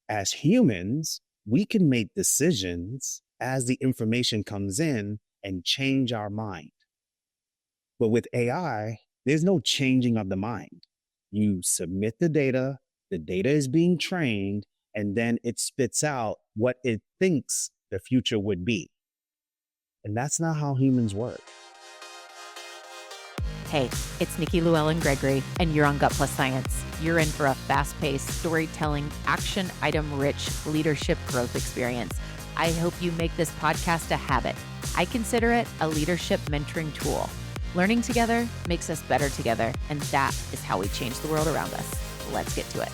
As humans, we can make decisions as the information comes in and change our mind. But with AI, there's no changing of the mind. You submit the data is being trained, and then it spits out what it thinks the future would be. And that's not how humans work. Hey, it's Nikki, Llewellyn Gregory, and you're on Gut Plus Science. You're in for a fast-paced, storytelling, action item-rich leadership growth experience. I hope you make this podcast a habit. I consider it a leadership mentoring tool. Learning together makes us better together, and that is how we change the world around us. Let's get to it.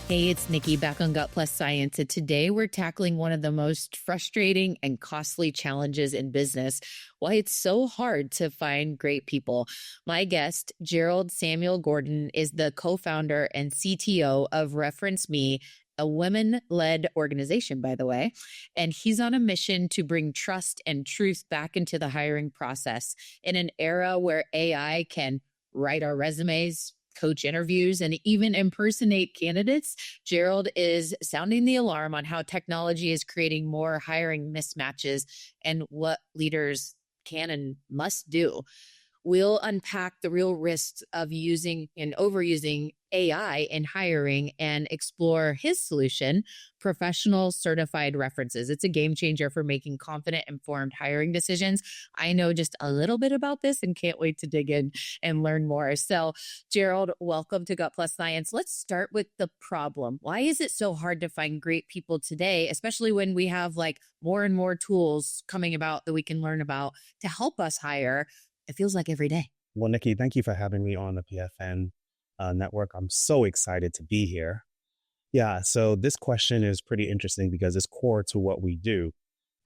Hey, it's Nikki back on Gut Plus Science, and today we're tackling one of the most frustrating and costly challenges in business, why it's so hard to find great people. My guest, Gerald Samuel Gordon, is the co-founder and CTO of Reference Me, a women-led organization, by the way, and he's on a mission to bring trust and truth back into the hiring process in an era where AI can write our resumes, coach interviews, and even impersonate candidates. Gerald is sounding the alarm on how technology is creating more hiring mismatches and what leaders can and must do. We'll unpack the real risks of using and overusing AI in hiring and explore his solution, professional certified references. It's a game changer for making confident, informed hiring decisions. I know just a little bit about this and can't wait to dig in and learn more. So, Gerald, welcome to Gut Plus Science. Let's start with the problem. Why is it so hard to find great people today, especially when we have like more and more tools coming about that we can learn about to help us hire? It feels like every day. Well, Nikki, thank you for having me on the PFN network. I'm so excited to be here. Yeah, so this question is pretty interesting because it's core to what we do.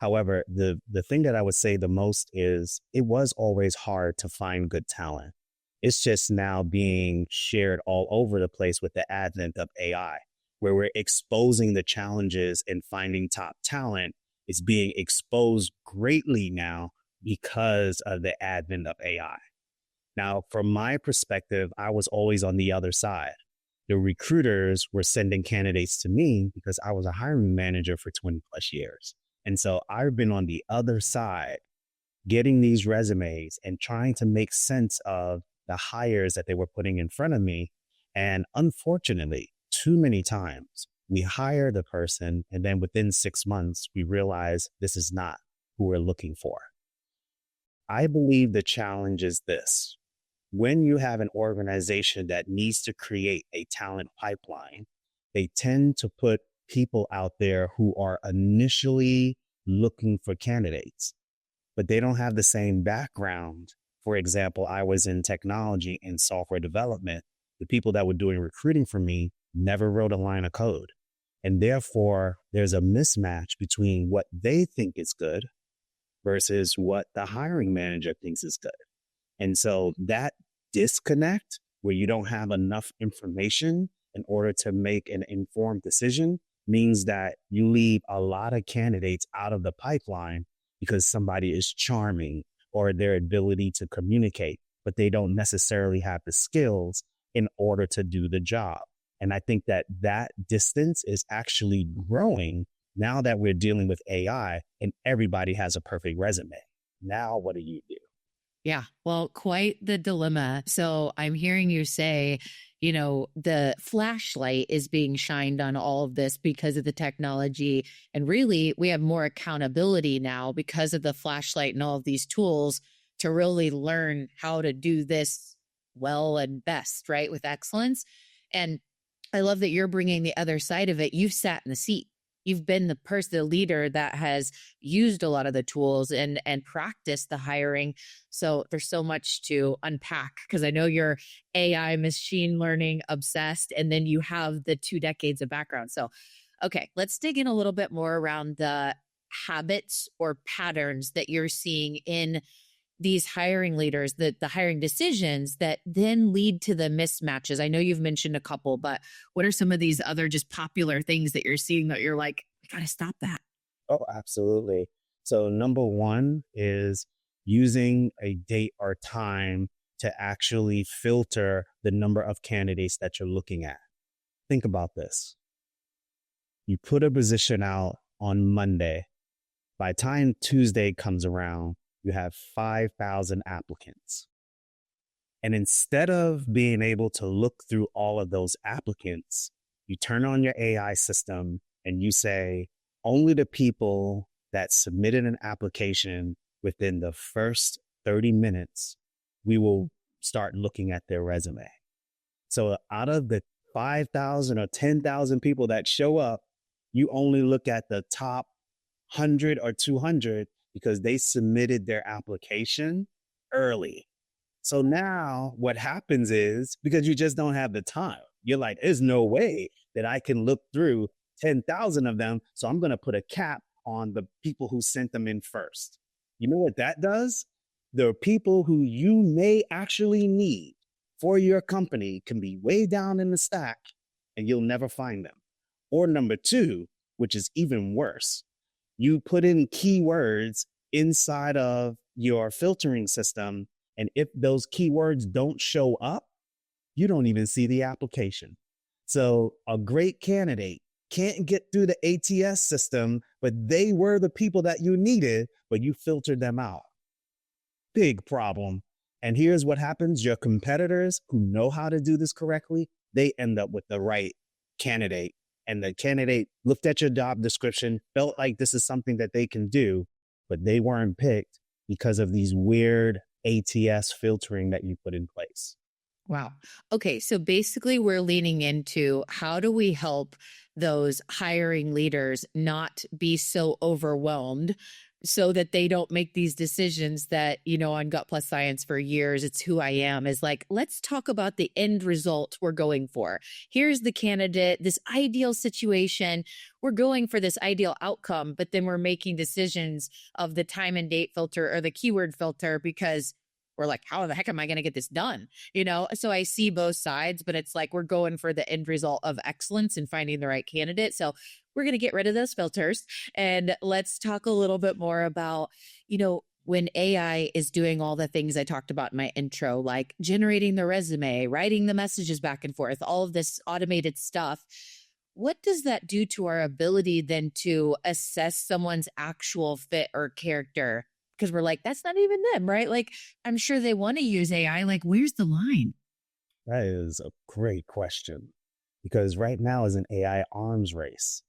However, the thing that I would say the most is it was always hard to find good talent. It's just now being shared all over the place with the advent of AI, where we're exposing the challenges in finding top talent. It's being exposed greatly now because of the advent of AI. Now, from my perspective, I was always on the other side. The recruiters were sending candidates to me because I was a hiring manager for 20 plus years. And so I've been on the other side, getting these resumes and trying to make sense of the hires that they were putting in front of me. And unfortunately, too many times we hire the person and then within 6 months, we realize this is not who we're looking for. I believe the challenge is this. When you have an organization that needs to create a talent pipeline, they tend to put people out there who are initially looking for candidates, but they don't have the same background. For example, I was in technology and software development. The people that were doing recruiting for me never wrote a line of code. And therefore, there's a mismatch between what they think is good versus what the hiring manager thinks is good. And so that disconnect where you don't have enough information in order to make an informed decision means that you leave a lot of candidates out of the pipeline because somebody is charming or their ability to communicate, but they don't necessarily have the skills in order to do the job. And I think that that distance is actually growing now that we're dealing with AI and everybody has a perfect resume. Now, what do you do? Yeah, well, quite the dilemma. So I'm hearing you say, you know, the flashlight is being shined on all of this because of the technology. And really, we have more accountability now because of the flashlight and all of these tools to really learn how to do this well and best, right? With excellence. And I love that you're bringing the other side of it. You've sat in the seat. You've been the person, the leader that has used a lot of the tools and practiced the hiring. So there's so much to unpack because I know you're AI machine learning obsessed, and then you have the 2 decades of background. So, okay, let's dig in a little bit more around the habits or patterns that you're seeing in these hiring leaders, the hiring decisions that then lead to the mismatches. I know you've mentioned a couple, but what are some of these other just popular things that you're seeing that you're like, we got to stop that? Oh, absolutely. So number one is using a date or time to actually filter the number of candidates that you're looking at. Think about this. You put a position out on Monday. By the time Tuesday comes around, you have 5,000 applicants. And instead of being able to look through all of those applicants, you turn on your AI system and you say, only the people that submitted an application within the first 30 minutes, we will start looking at their resume. So out of the 5,000 or 10,000 people that show up, you only look at the top 100 or 200 because they submitted their application early. So now what happens is, because you just don't have the time, you're like, there's no way that I can look through 10,000 of them. So I'm going to put a cap on the people who sent them in first. You know what that does? The people who you may actually need for your company can be way down in the stack and you'll never find them. Or number two, which is even worse, you put in keywords inside of your filtering system. And if those keywords don't show up, you don't even see the application. So a great candidate can't get through the ATS system, but they were the people that you needed, but you filtered them out. Big problem. And here's what happens. Your competitors who know how to do this correctly, they end up with the right candidate. And the candidate looked at your job description, felt like this is something that they can do, but they weren't picked because of these weird ATS filtering that you put in place. Wow. Okay. So basically, we're leaning into how do we help those hiring leaders not be so overwhelmed so that they don't make these decisions that, on Gut Plus Science for years, it's who I am, is like, let's talk about the end result we're going for. Here's the candidate, this ideal situation. We're going for this ideal outcome, but then we're making decisions of the time and date filter or the keyword filter because we're like, how the heck am I going to get this done? So I see both sides, but it's like we're going for the end result of excellence and finding the right candidate. So we're going to get rid of those filters. And let's talk a little bit more about, when AI is doing all the things I talked about in my intro, like generating the resume, writing the messages back and forth, all of this automated stuff. What does that do to our ability then to assess someone's actual fit or character? Because we're like, that's not even them, right? Like, I'm sure they want to use AI. Like, where's the line? That is a great question, because right now is an AI arms race.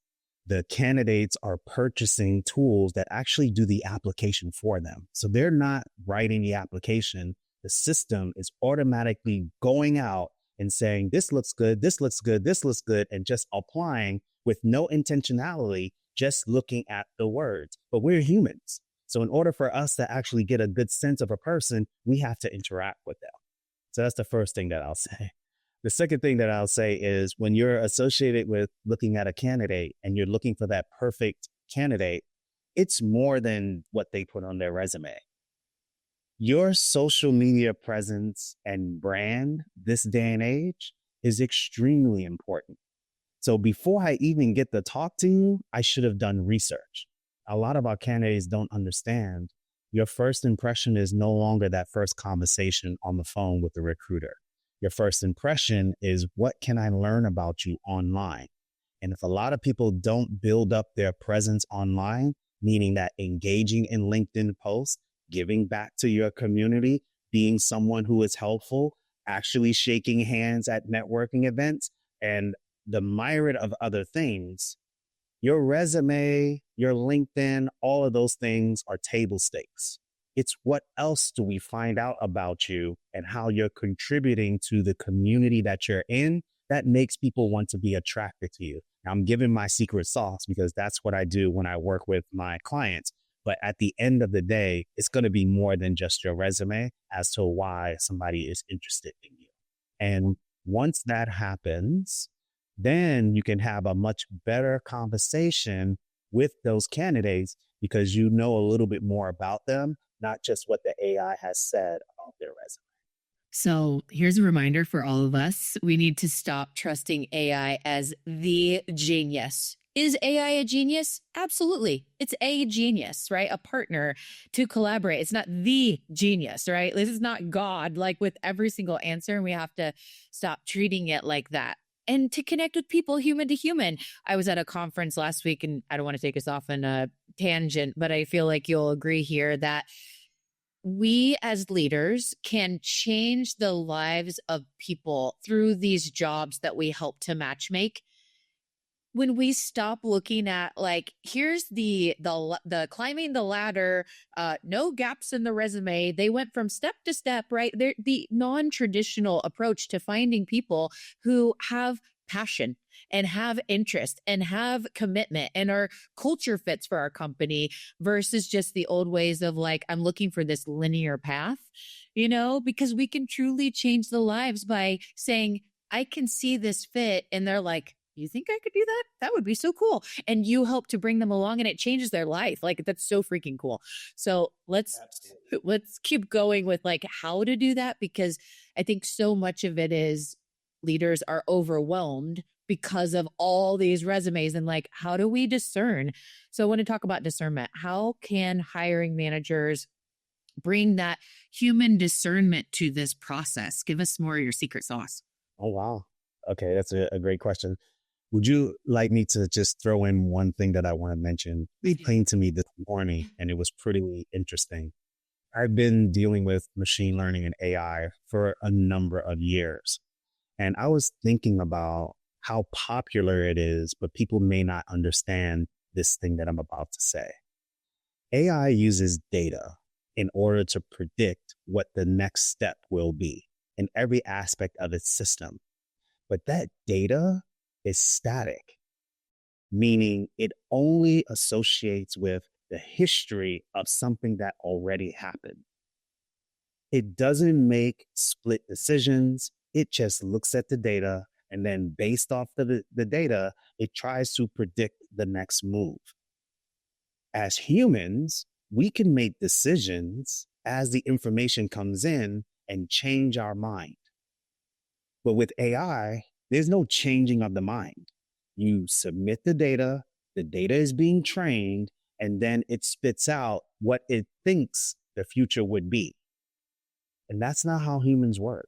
The candidates are purchasing tools that actually do the application for them. So they're not writing the application. The system is automatically going out and saying, this looks good, this looks good, this looks good, and just applying with no intentionality, just looking at the words. But we're humans. So in order for us to actually get a good sense of a person, we have to interact with them. So that's the first thing that I'll say. The second thing that I'll say is when you're associated with looking at a candidate and you're looking for that perfect candidate, it's more than what they put on their resume. Your social media presence and brand this day and age is extremely important. So before I even get to talk to you, I should have done research. A lot of our candidates don't understand your first impression is no longer that first conversation on the phone with the recruiter. Your first impression is, what can I learn about you online? And if a lot of people don't build up their presence online, meaning that engaging in LinkedIn posts, giving back to your community, being someone who is helpful, actually shaking hands at networking events, and the myriad of other things, your resume, your LinkedIn, all of those things are table stakes. It's what else do we find out about you and how you're contributing to the community that you're in that makes people want to be attracted to you. Now, I'm giving my secret sauce because that's what I do when I work with my clients. But at the end of the day, it's going to be more than just your resume as to why somebody is interested in you. And once that happens, then you can have a much better conversation with those candidates because you know a little bit more about them, not just what the AI has said about their resume. So here's a reminder for all of us. We need to stop trusting AI as the genius. Is AI a genius? Absolutely. It's a genius, right? A partner to collaborate. It's not the genius, right? This is not God, like with every single answer. And we have to stop treating it like that. and to connect with people human to human. I was at a conference last week, and I don't want to take us off on a tangent, but I feel like you'll agree here that we as leaders can change the lives of people through these jobs that we help to matchmake when we stop looking at like here's the climbing the ladder, no gaps in the resume. They went from step to step, right? They're the non-traditional approach to finding people who have passion and have interest and have commitment and are culture fits for our company versus just the old ways of like I'm looking for this linear path, because we can truly change the lives by saying I can see this fit, and they're like, you think I could do that? That would be so cool. And you help to bring them along and it changes their life. Like that's so freaking cool. So let's keep going with like how to do that, because I think so much of it is leaders are overwhelmed because of all these resumes and like, how do we discern? So I want to talk about discernment. How can hiring managers bring that human discernment to this process? Give us more of your secret sauce. Oh, wow. Okay, that's a great question. Would you like me to just throw in one thing that I want to mention? It came to me this morning and it was pretty interesting. I've been dealing with machine learning and AI for a number of years. And I was thinking about how popular it is, but people may not understand this thing that I'm about to say. AI uses data in order to predict what the next step will be in every aspect of its system. But that data is static, meaning it only associates with the history of something that already happened. It doesn't make split decisions. It just looks at the data, and then based off the data, it tries to predict the next move. As humans, we can make decisions as the information comes in and change our mind. But with AI, there's no changing of the mind. You submit the data is being trained, and then it spits out what it thinks the future would be. And that's not how humans work.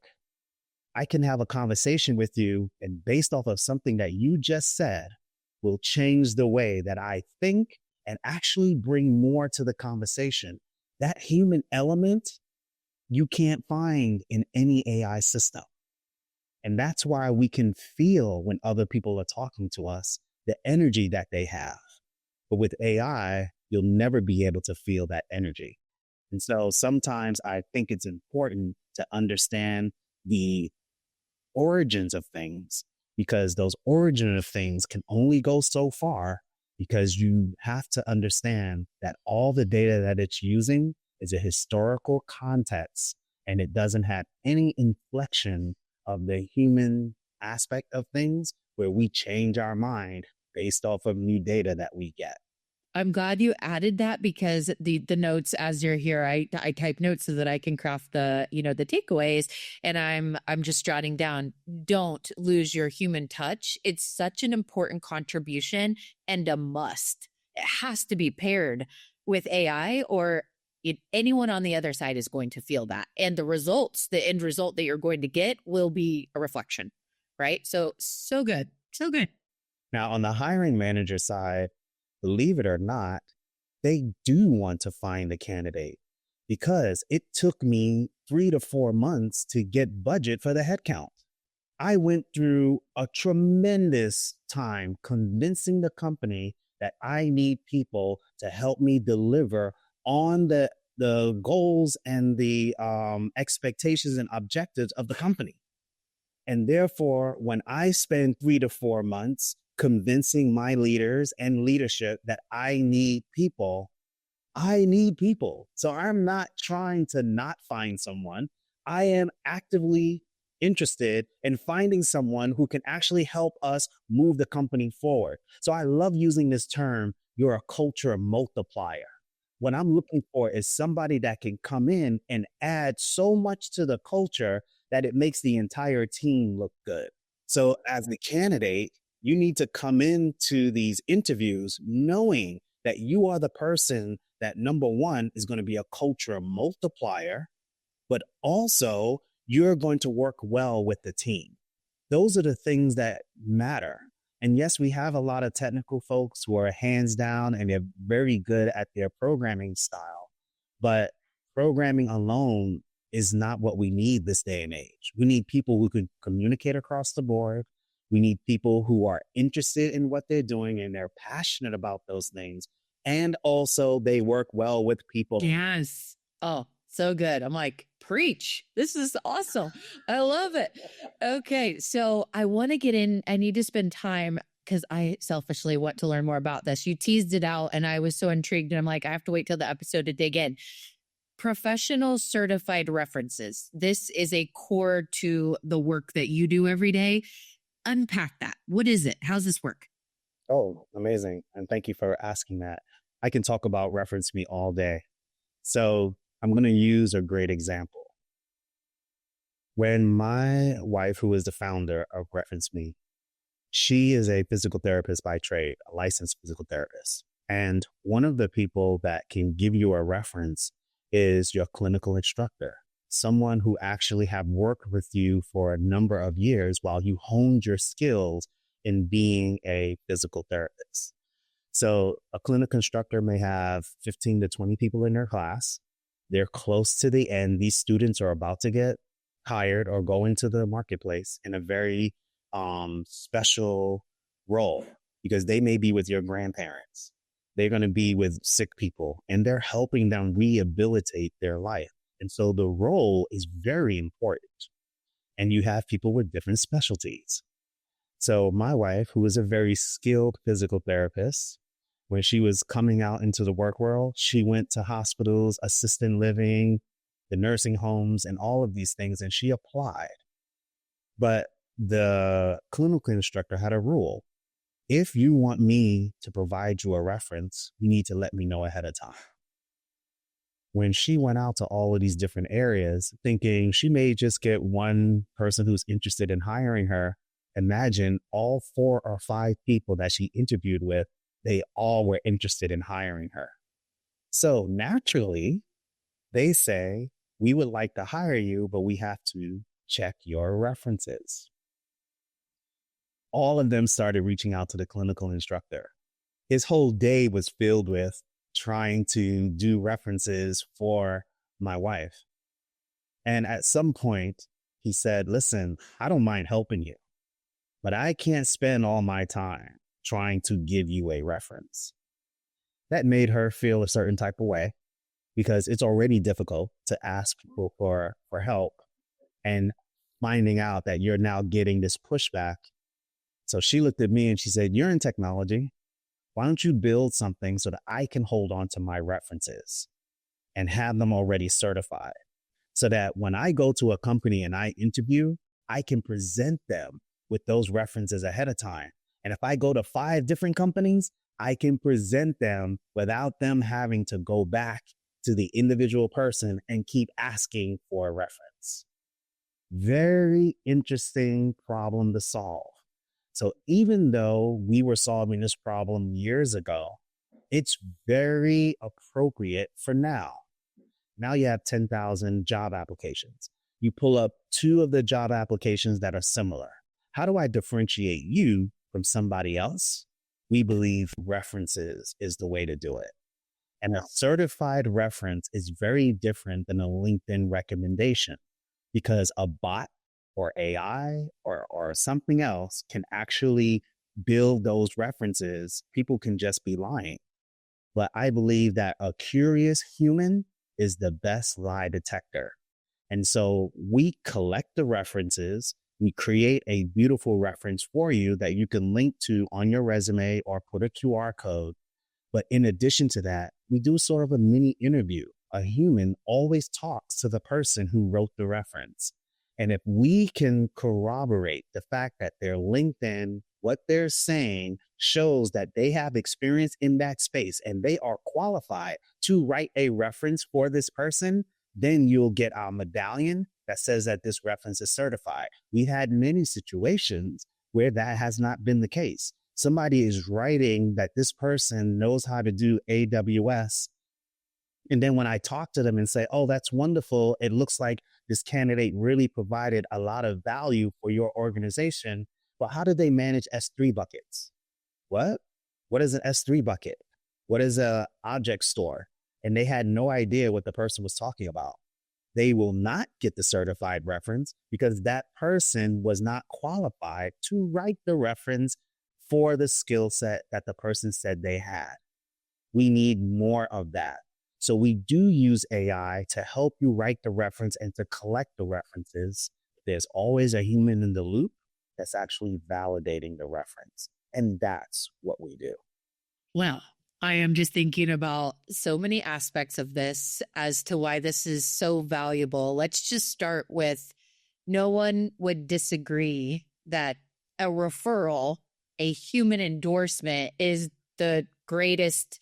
I can have a conversation with you, and based off of something that you just said, will change the way that I think and actually bring more to the conversation. That human element you can't find in any AI system. And that's why we can feel when other people are talking to us, the energy that they have. But with AI, you'll never be able to feel that energy. And so sometimes I think it's important to understand the origins of things, because those origins of things can only go so far, because you have to understand that all the data that it's using is a historical context, and it doesn't have any inflection of the human aspect of things where we change our mind based off of new data that we get. I'm glad you added that, because the notes as you're here, I type notes so that I can craft the takeaways, and I'm just jotting down. Don't lose your human touch. It's such an important contribution and a must. It has to be paired with AI, or anyone on the other side is going to feel that. And the end result that you're going to get will be a reflection, right? So good. So good. Now, on the hiring manager side, believe it or not, they do want to find a candidate, because it took me 3 to 4 months to get budget for the headcount. I went through a tremendous time convincing the company that I need people to help me deliver on the goals and the expectations and objectives of the company. And therefore, when I spend 3 to 4 months convincing my leaders and leadership that I need people. So I'm not trying to not find someone. I am actively interested in finding someone who can actually help us move the company forward. So I love using this term, you're a culture multiplier. What I'm looking for is somebody that can come in and add so much to the culture that it makes the entire team look good. So as the candidate, you need to come into these interviews knowing that you are the person that, number one, is going to be a culture multiplier, but also you're going to work well with the team. those are the things that matter. And yes, we have a lot of technical folks who are hands down and they're very good at their programming style. But programming alone is not what we need this day and age. We need people who can communicate across the board. We need people who are interested in what they're doing and they're passionate about those things. And also they work well with people. Yes. Oh, so good. I'm like, preach. This is awesome. I love it. Okay. So I want to get in. I need to spend time because I selfishly want to learn more about this. You teased it out and I was so intrigued. And I'm like, I have to wait till the episode to dig in. Professional certified references. This is a core to the work that you do every day. Unpack that. What is it? How's this work? Oh, amazing. And thank you for asking that. I can talk about Reference Me all day. So I'm going to use a great example. When my wife, who is the founder of Reference Me, she is a physical therapist by trade, a licensed physical therapist. And one of the people that can give you a reference is your clinical instructor, someone who actually have worked with you for a number of years while you honed your skills in being a physical therapist. So a clinical instructor may have 15 to 20 people in their class. They're close to the end. These students are about to get hired or go into the marketplace in a very special role because they may be with your grandparents. They're going to be with sick people and they're helping them rehabilitate their life. And so the role is very important. And you have people with different specialties. So my wife, who is a very skilled physical therapist, when she was coming out into the work world, she went to hospitals, assisted living, the nursing homes, and all of these things, and she applied. But the clinical instructor had a rule. If you want me to provide you a reference, you need to let me know ahead of time. When she went out to all of these different areas, thinking she may just get one person who's interested in hiring her, imagine all 4 or 5 people that she interviewed with, they all were interested in hiring her. So naturally, they say, we would like to hire you, but we have to check your references. All of them started reaching out to the clinical instructor. His whole day was filled with trying to do references for my wife. And at some point, he said, listen, I don't mind helping you, but I can't spend all my time trying to give you a reference. That made her feel a certain type of way because it's already difficult to ask people for help and finding out that you're now getting this pushback. So she looked at me and she said, you're in technology. Why don't you build something so that I can hold on to my references and have them already certified so that when I go to a company and I interview, I can present them with those references ahead of time. And if I go to 5 different companies, I can present them without them having to go back to the individual person and keep asking for a reference. Very interesting problem to solve. So even though we were solving this problem years ago, it's very appropriate for now. Now you have 10,000 job applications. You pull up 2 of the job applications that are similar. How do I differentiate you from somebody else? We believe references is the way to do it. And a certified reference is very different than a LinkedIn recommendation because a bot or AI or something else can actually build those references. People can just be lying. But I believe that a curious human is the best lie detector. And so we collect the references. We create a beautiful reference for you that you can link to on your resume or put a QR code. But in addition to that, we do sort of a mini interview. A human always talks to the person who wrote the reference. And if we can corroborate the fact that their LinkedIn, what they're saying shows that they have experience in that space and they are qualified to write a reference for this person, then you'll get our medallion that says that this reference is certified. We had many situations where that has not been the case. Somebody is writing that this person knows how to do AWS. And then when I talk to them and say, oh, that's wonderful, it looks like this candidate really provided a lot of value for your organization, but how did they manage S3 buckets? What? What is an S3 bucket? What is a object store? And they had no idea what the person was talking about. They will not get the certified reference because that person was not qualified to write the reference for the skill set that the person said they had. We need more of that. So we do use AI to help you write the reference and to collect the references. There's always a human in the loop that's actually validating the reference. And that's what we do. Well, I am just thinking about so many aspects of this as to why this is so valuable. Let's just start with no one would disagree that a referral, a human endorsement is the greatest,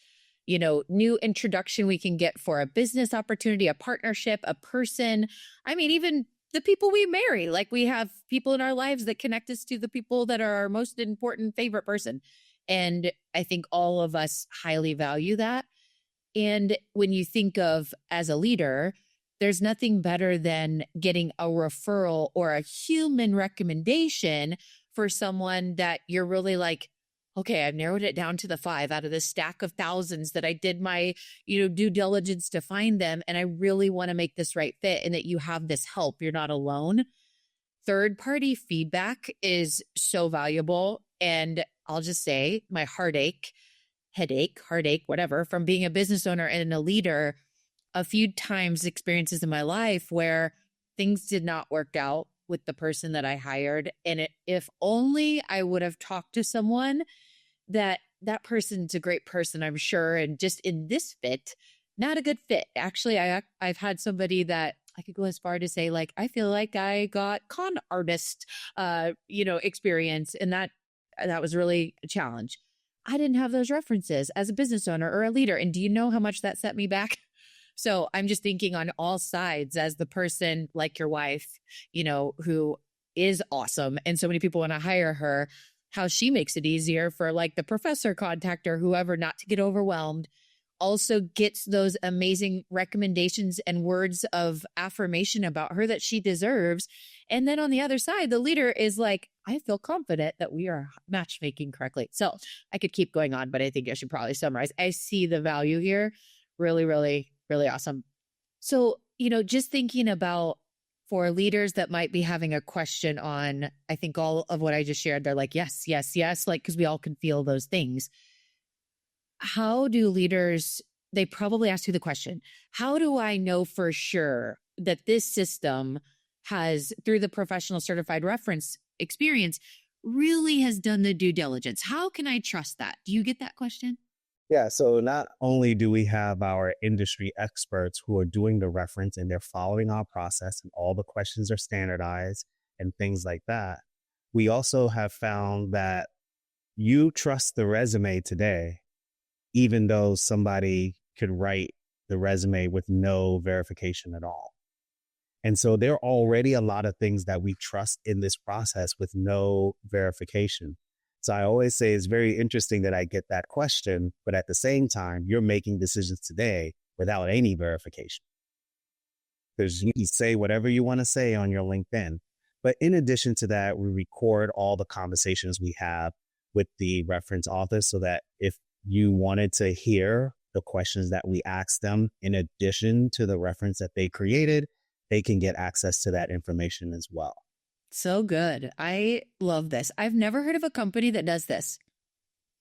new introduction we can get for a business opportunity, a partnership, a person. I mean, even the people we marry, like we have people in our lives that connect us to the people that are our most important favorite person. And I think all of us highly value that. And when you think of as a leader, there's nothing better than getting a referral or a human recommendation for someone that you're really like, okay, I've narrowed it down to the 5 out of this stack of thousands that I did my, due diligence to find them. And I really want to make this right fit and that you have this help. You're not alone. Third-party feedback is so valuable. And I'll just say my heartache, whatever, from being a business owner and a leader, a few times experiences in my life where things did not work out with the person that I hired. And if only I would have talked to someone that person's a great person, I'm sure. And just in this fit, not a good fit. Actually, I've had somebody that I could go as far to say, like, I feel like I got con artist, experience. And that was really a challenge. I didn't have those references as a business owner or a leader. And do you know how much that set me back? So I'm just thinking on all sides as the person like your wife, who is awesome. And so many people want to hire her, how she makes it easier for like the professor contact or whoever not to get overwhelmed, also gets those amazing recommendations and words of affirmation about her that she deserves. And then on the other side, the leader is like, I feel confident that we are matchmaking correctly. So I could keep going on, but I think I should probably summarize. I see the value here. Really, really, really awesome. So, just thinking about for leaders that might be having a question on, I think all of what I just shared, they're like, yes, yes, yes, like, because we all can feel those things. How do leaders, they probably ask you the question, how do I know for sure that this system has, through the professional certified reference experience, really has done the due diligence? How can I trust that? Do you get that question? Yeah, so not only do we have our industry experts who are doing the reference and they're following our process and all the questions are standardized and things like that, we also have found that you trust the resume today, even though somebody could write the resume with no verification at all. And so there are already a lot of things that we trust in this process with no verification. So I always say it's very interesting that I get that question, but at the same time, you're making decisions today without any verification. Because you can say whatever you want to say on your LinkedIn. But in addition to that, we record all the conversations we have with the reference authors so that if you wanted to hear the questions that we ask them, in addition to the reference that they created, they can get access to that information as well. So good. I love this. I've never heard of a company that does this.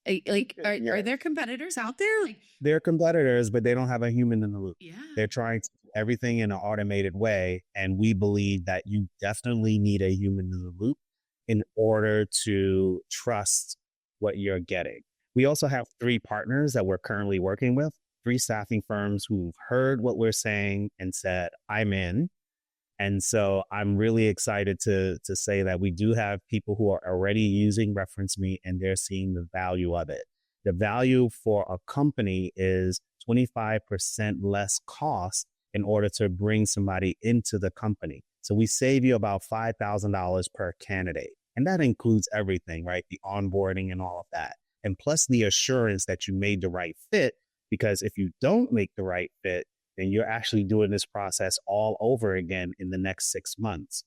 Are there competitors out there? They're competitors, but they don't have a human in the loop. Yeah. They're trying to do everything in an automated way. And we believe that you definitely need a human in the loop in order to trust what you're getting. We also have 3 partners that we're currently working with, 3 staffing firms who've heard what we're saying and said, I'm in. And so I'm really excited to say that we do have people who are already using Reference Me and they're seeing the value of it. The value for a company is 25% less cost in order to bring somebody into the company. So we save you about $5,000 per candidate. And that includes everything, right? The onboarding and all of that. And plus the assurance that you made the right fit, because if you don't make the right fit, then you're actually doing this process all over again in the next 6 months.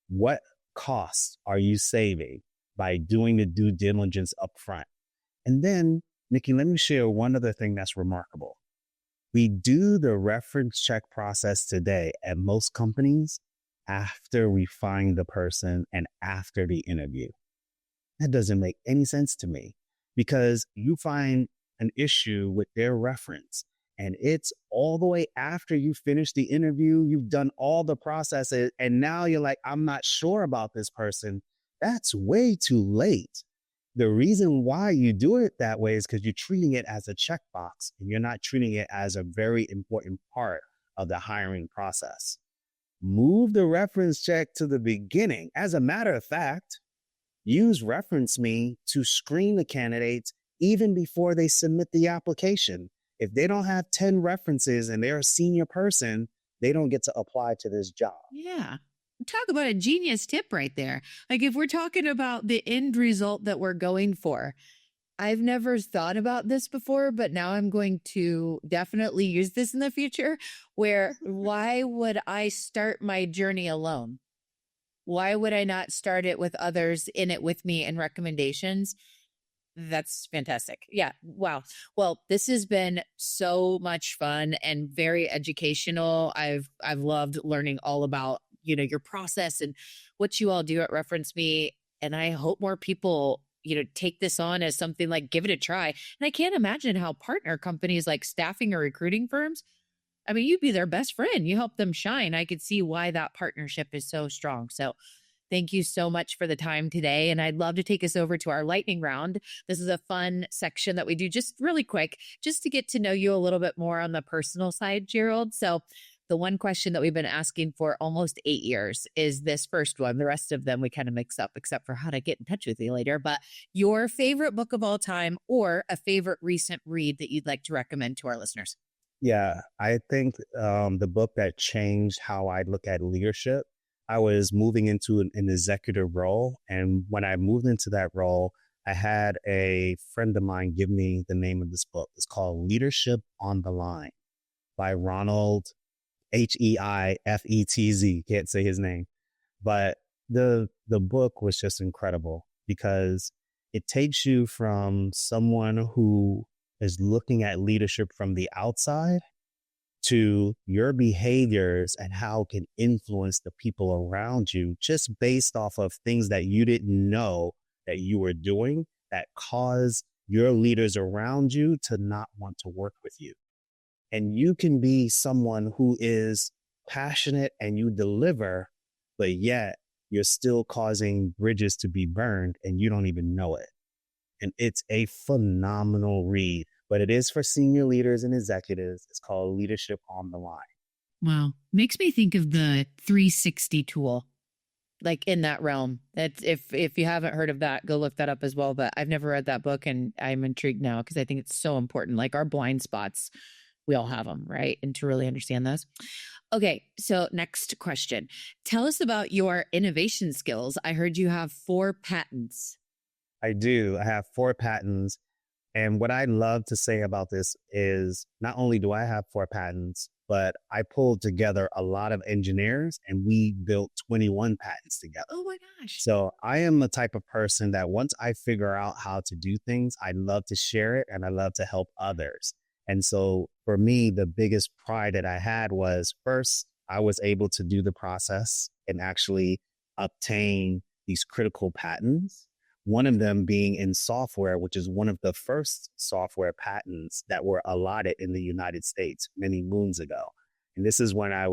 What costs are you saving by doing the due diligence upfront? And then, Nikki, let me share one other thing that's remarkable. We do the reference check process today at most companies after we find the person and after the interview. That doesn't make any sense to me, because you find an issue with their reference and it's all the way after you finish the interview, you've done all the processes, and now you're like, I'm not sure about this person. That's way too late. The reason why you do it that way is because you're treating it as a checkbox and you're not treating it as a very important part of the hiring process. Move the reference check to the beginning. As a matter of fact, use Reference Me to screen the candidates even before they submit the application. If they don't have 10 references and they're a senior person, they don't get to apply to this job. Yeah. Talk about a genius tip right there. Like, if we're talking about the end result that we're going for, I've never thought about this before, but now I'm going to definitely use this in the future, where why would I start my journey alone? Why would I not start it with others in it with me and recommendations? That's fantastic. Yeah. Wow. Well, this has been so much fun and very educational. I've loved learning all about, your process and what you all do at Reference Me. And I hope more people, take this on as something like, give it a try. And I can't imagine how partner companies like staffing or recruiting firms, I mean, you'd be their best friend. You help them shine. I could see why that partnership is so strong. So thank you so much for the time today. And I'd love to take us over to our lightning round. This is a fun section that we do just really quick, just to get to know you a little bit more on the personal side, Gerald. So the one question that we've been asking for almost 8 years is this first one. The rest of them we kind of mix up, except for how to get in touch with you later. But your favorite book of all time, or a favorite recent read that you'd like to recommend to our listeners? Yeah, I think the book that changed how I look at leadership, I was moving into an executive role. And when I moved into that role, I had a friend of mine give me the name of this book. It's called Leadership on the Line by Ronald Heifetz. Can't say his name. But the book was just incredible because it takes you from someone who is looking at leadership from the outside to your behaviors and how it can influence the people around you, just based off of things that you didn't know that you were doing that cause your leaders around you to not want to work with you. And you can be someone who is passionate and you deliver, but yet you're still causing bridges to be burned and you don't even know it. And it's a phenomenal read, but it is for senior leaders and executives. It's called Leadership on the Line. Wow. Makes me think of the 360 tool, like in that realm. That's, if you haven't heard of that, go look that up as well. But I've never read that book and I'm intrigued now because I think it's so important. Like our blind spots, we all have them, right? And to really understand those. Okay, so next question. Tell us about your innovation skills. I heard you have 4 patents. I do. I have 4 patents. And what I love to say about this is not only do I have 4 patents, but I pulled together a lot of engineers and we built 21 patents together. Oh my gosh. So I am the type of person that once I figure out how to do things, I love to share it and I love to help others. And so for me, the biggest pride that I had was, first, I was able to do the process and actually obtain these critical patents. One of them being in software, which is one of the first software patents that were allotted in the United States many moons ago. And this is when I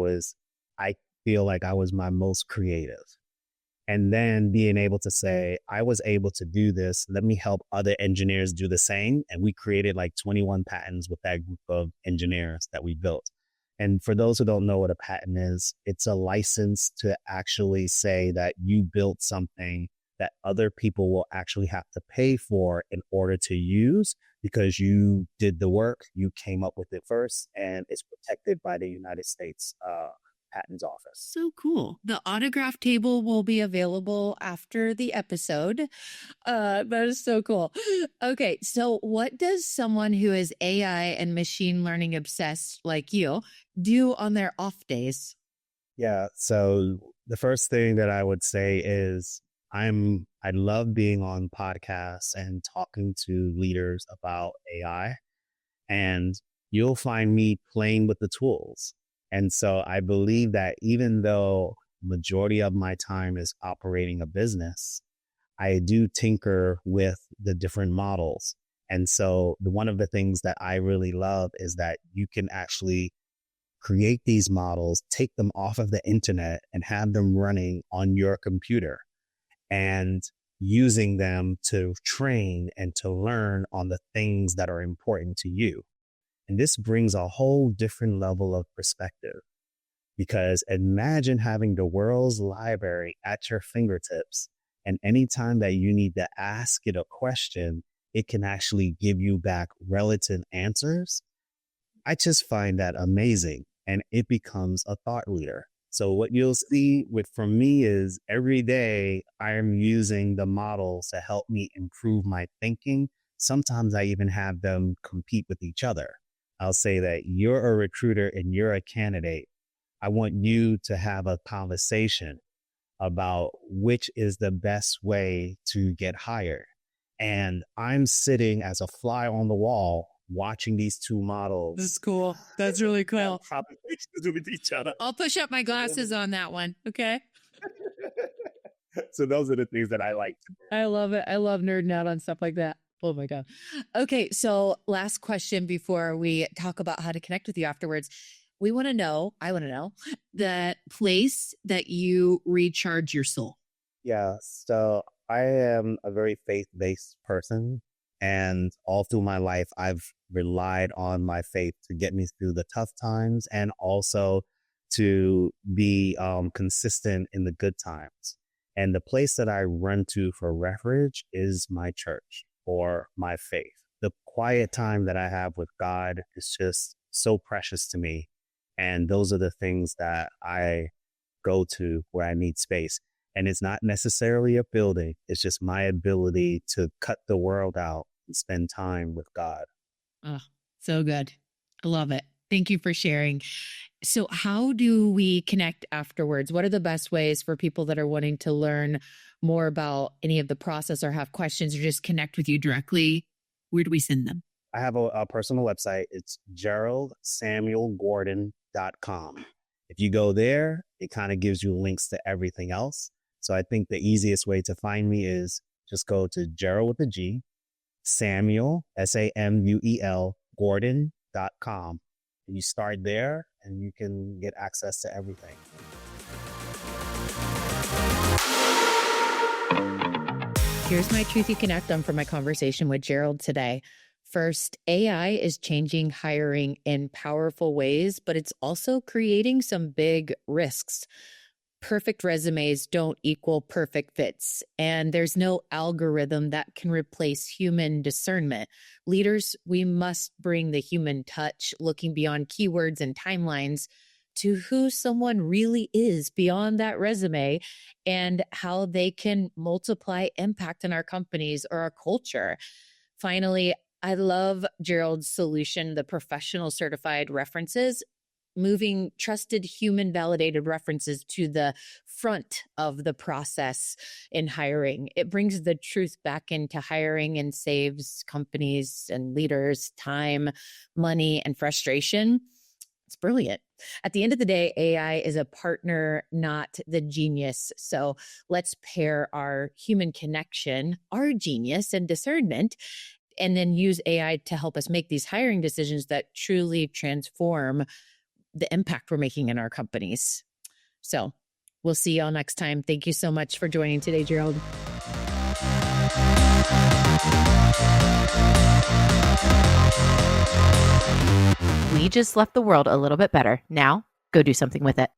feel like I was my most creative. And then being able to say, I was able to do this, let me help other engineers do the same. And we created like 21 patents with that group of engineers that we built. And for those who don't know what a patent is, it's a license to actually say that you built something that other people will actually have to pay for in order to use because you did the work, you came up with it first, and it's protected by the United States Patent's office. So cool. The autograph table will be available after the episode. That is so cool. Okay, so what does someone who is AI and machine learning obsessed like you do on their off days? Yeah. So the first thing that I would say is I love being on podcasts and talking to leaders about AI, and you'll find me playing with the tools. And so I believe that even though majority of my time is operating a business, I do tinker with the different models. And so one of the things that I really love is that you can actually create these models, take them off of the internet and have them running on your computer and using them to train and to learn on the things that are important to you. And this brings a whole different level of perspective, because imagine having the world's library at your fingertips. And anytime that you need to ask it a question, it can actually give you back relative answers. I just find that amazing, and it becomes a thought leader. So what you'll see from me is every day I am using the models to help me improve my thinking. Sometimes I even have them compete with each other. I'll say that you're a recruiter and you're a candidate. I want you to have a conversation about which is the best way to get hired. And I'm sitting as a fly on the wall watching these two models. That's cool. That's really cool. Conversations with each other. I'll push up my glasses on that one. Okay. So those are the things that I like. I love it. I love nerding out on stuff like that. Oh my God. Okay. So last question before we talk about how to connect with you afterwards. I want to know the place that you recharge your soul. Yeah. So I am a very faith-based person. And all through my life, I've relied on my faith to get me through the tough times and also to be consistent in the good times. And the place that I run to for refuge is my church or my faith. The quiet time that I have with God is just so precious to me. And those are the things that I go to where I need space. And it's not necessarily a building. It's just my ability to cut the world out and spend time with God. Oh, so good. I love it. Thank you for sharing. So how do we connect afterwards? What are the best ways for people that are wanting to learn more about any of the process or have questions or just connect with you directly? Where do we send them? I have a personal website. It's geraldsamuelgordon.com. If you go there, it kind of gives you links to everything else. So I think the easiest way to find me is just go to Gerald with a G, Samuel, Samuel, Gordon.com. And you start there and you can get access to everything. Here's my Truth You Can Act On from my conversation with Gerald today. First, AI is changing hiring in powerful ways, but it's also creating some big risks. Perfect resumes don't equal perfect fits, and there's no algorithm that can replace human discernment. Leaders, we must bring the human touch, looking beyond keywords and timelines to who someone really is beyond that resume and how they can multiply impact in our companies or our culture. Finally, I love Gerald's solution, the professional certified references, moving trusted human validated references to the front of the process in hiring. It brings the truth back into hiring and saves companies and leaders time, money, and frustration. It's brilliant. At the end of the day, AI is a partner, not the genius. So let's pair our human connection, our genius and discernment, and then use AI to help us make these hiring decisions that truly transform the impact we're making in our companies. So we'll see y'all next time. Thank you so much for joining today, Gerald. We just left the world a little bit better. Now, go do something with it.